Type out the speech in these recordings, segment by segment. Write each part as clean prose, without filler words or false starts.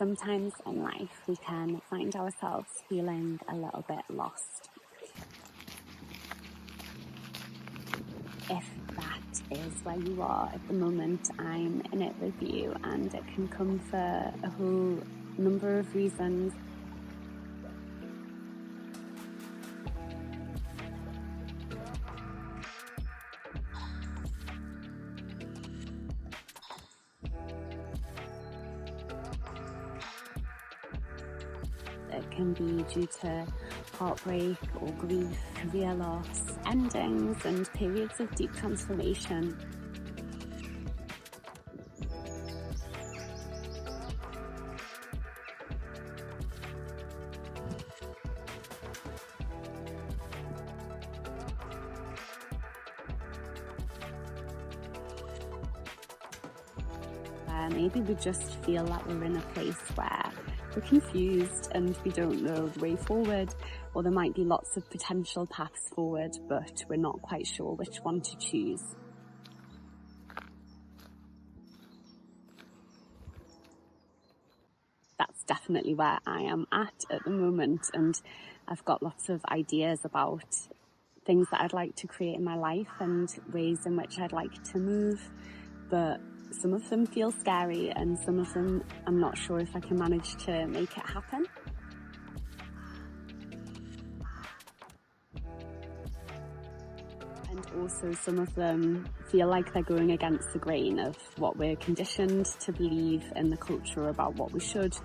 Sometimes in life we can find ourselves feeling a little bit lost. If that is where you are at the moment, I'm in it with you, and it can come for a whole number of reasons. It can be due to heartbreak or grief, career loss, endings, and periods of deep transformation. Maybe we just feel that we're in a place where we're confused and we don't know the way forward, or there might be lots of potential paths forward, but we're not quite sure which one to choose. That's definitely where I am at the moment, and I've got lots of ideas about things that I'd like to create in my life and ways in which I'd like to move, but some of them feel scary and some of them I'm not sure if I can manage to make it happen. And also some of them feel like they're going against the grain of what we're conditioned to believe in the culture about what we should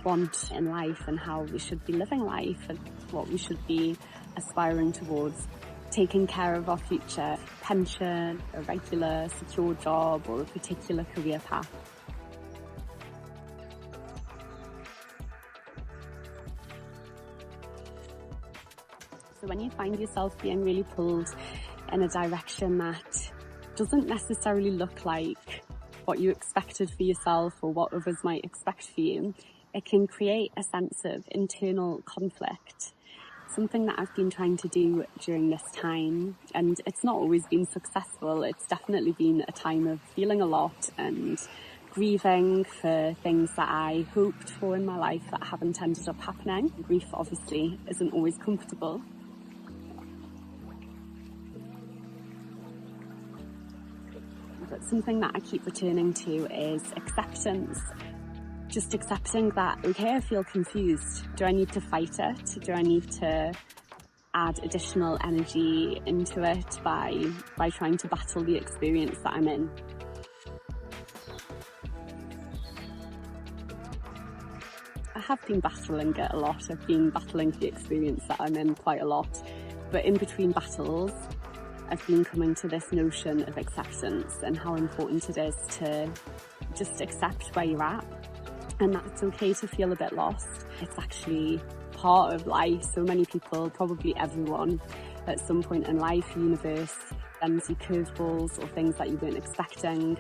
want in life and how we should be living life and what we should be aspiring towards. Taking care of our future, pension, a regular, secure job, or a particular career path. So when you find yourself being really pulled in a direction that doesn't necessarily look like what you expected for yourself or what others might expect for you, it can create a sense of internal conflict. Something that I've been trying to do during this time, and it's not always been successful. It's definitely been a time of feeling a lot and grieving for things that I hoped for in my life that haven't ended up happening. Grief obviously isn't always comfortable. But something that I keep returning to is acceptance. Just accepting that, okay, I feel confused. Do I need to fight it? Do I need to add additional energy into it by trying to battle the experience that I'm in? I have been battling it a lot. I've been battling the experience that I'm in quite a lot. But in between battles, I've been coming to this notion of acceptance and how important it is to just accept where you're at. And that it's okay to feel a bit lost. It's actually part of life. So many people, probably everyone, at some point in life, universe sends you curveballs or things that you weren't expecting,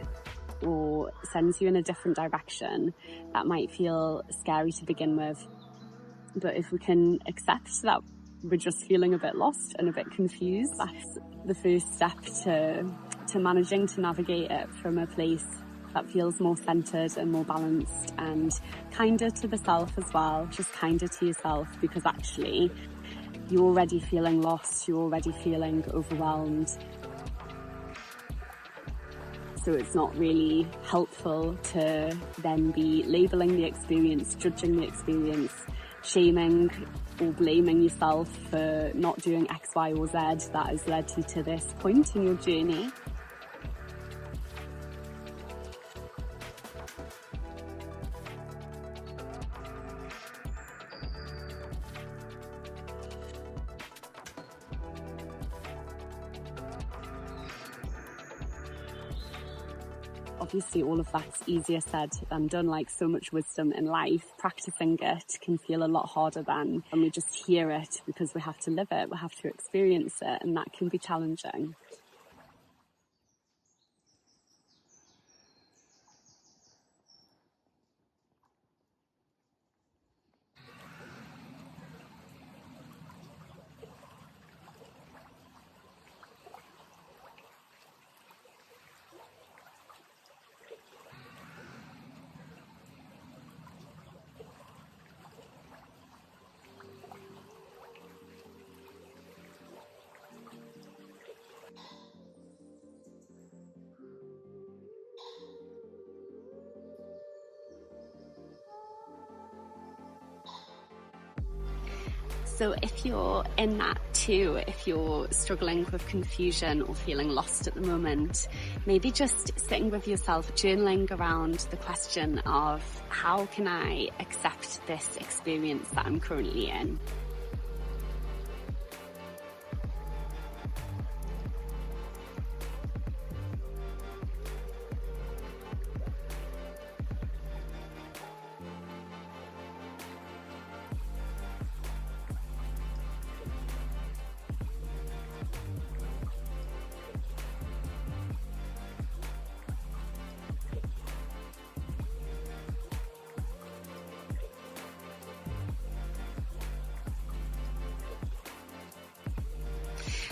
or sends you in a different direction that might feel scary to begin with. But if we can accept that we're just feeling a bit lost and a bit confused, that's the first step to managing to navigate it from a place that feels more centered and more balanced and kinder to the self as well, just kinder to yourself, because actually you're already feeling lost, you're already feeling overwhelmed. So it's not really helpful to then be labeling the experience, judging the experience, shaming or blaming yourself for not doing X, Y, or Z that has led you to this point in your journey. Obviously, all of that's easier said than done, like so much wisdom in life. Practicing it can feel a lot harder than when we just hear it, because we have to live it, we have to experience it, and that can be challenging. So if you're in that too, if you're struggling with confusion or feeling lost at the moment, maybe just sitting with yourself, journaling around the question of how can I accept this experience that I'm currently in?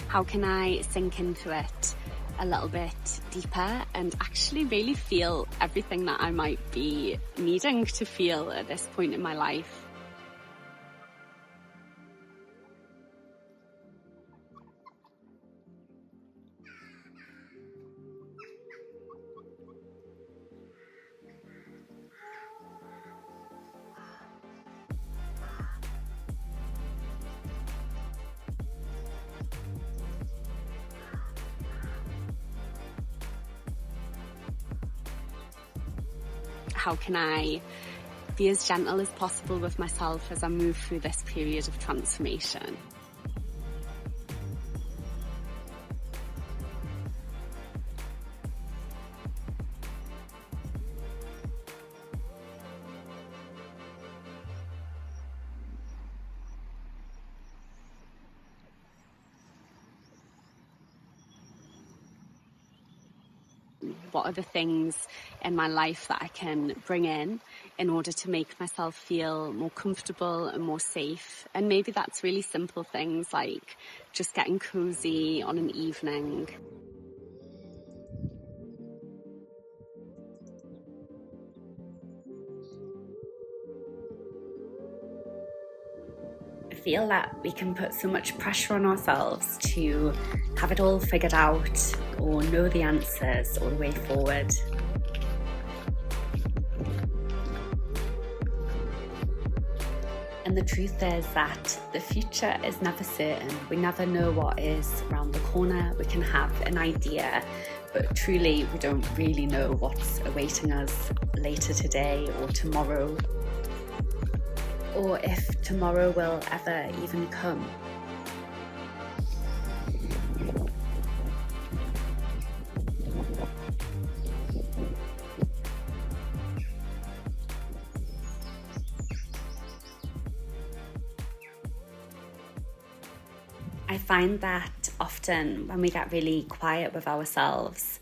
How can I sink into it a little bit deeper and actually really feel everything that I might be needing to feel at this point in my life? How can I be as gentle as possible with myself as I move through this period of transformation? What are the things in my life that I can bring in order to make myself feel more comfortable and more safe? And maybe that's really simple things like just getting cozy on an evening. I feel that we can put so much pressure on ourselves to have it all figured out or know the answers or the way forward. And the truth is that the future is never certain. We never know what is around the corner. We can have an idea, but truly we don't really know what's awaiting us later today or tomorrow, or if tomorrow will ever even come. I find that often when we get really quiet with ourselves,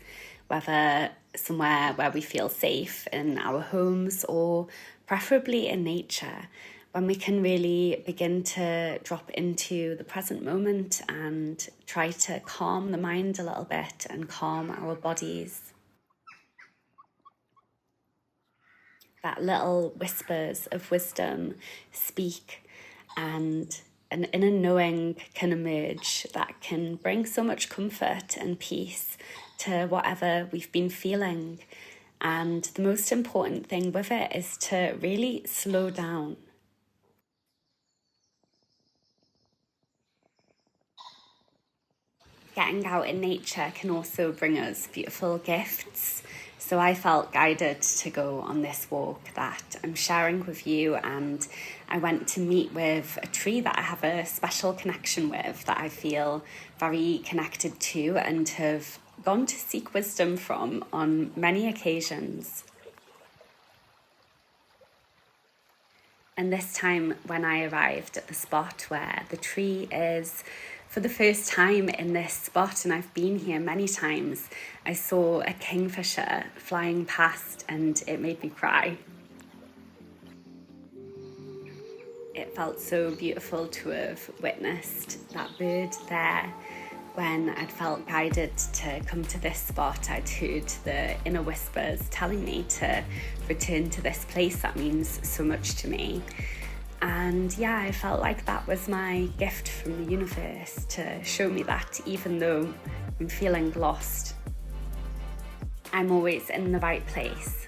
whether somewhere where we feel safe in our homes or preferably in nature, when we can really begin to drop into the present moment and try to calm the mind a little bit and calm our bodies. That little whispers of wisdom speak, and an inner knowing can emerge that can bring so much comfort and peace to whatever we've been feeling. And the most important thing with it is to really slow down. Getting out in nature can also bring us beautiful gifts. So I felt guided to go on this walk that I'm sharing with you, and I went to meet with a tree that I have a special connection with, that I feel very connected to and have gone to seek wisdom from on many occasions. And this time when I arrived at the spot where the tree is, for the first time in this spot, and I've been here many times, I saw a kingfisher flying past and it made me cry. It felt so beautiful to have witnessed that bird there. When I'd felt guided to come to this spot, I'd heard the inner whispers telling me to return to this place that means so much to me. And yeah, I felt like that was my gift from the universe, to show me that even though I'm feeling lost, I'm always in the right place.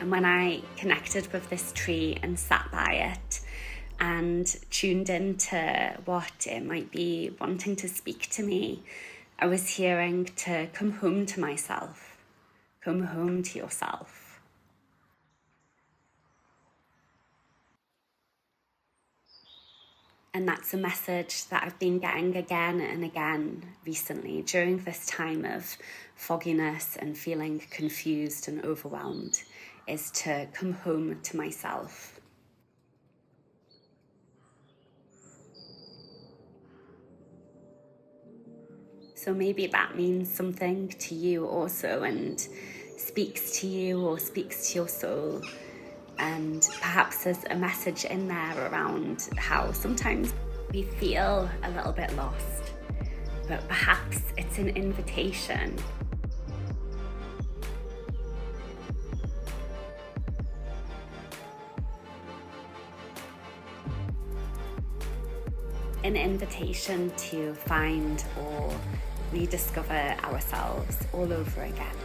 And when I connected with this tree and sat by it and tuned into what it might be wanting to speak to me, I was hearing to come home to myself, come home to yourself. And that's a message that I've been getting again and again recently during this time of fogginess and feeling confused and overwhelmed, is to come home to myself. So maybe that means something to you also and speaks to you or speaks to your soul. And perhaps there's a message in there around how sometimes we feel a little bit lost, but perhaps it's an invitation. An invitation to find or rediscover ourselves all over again.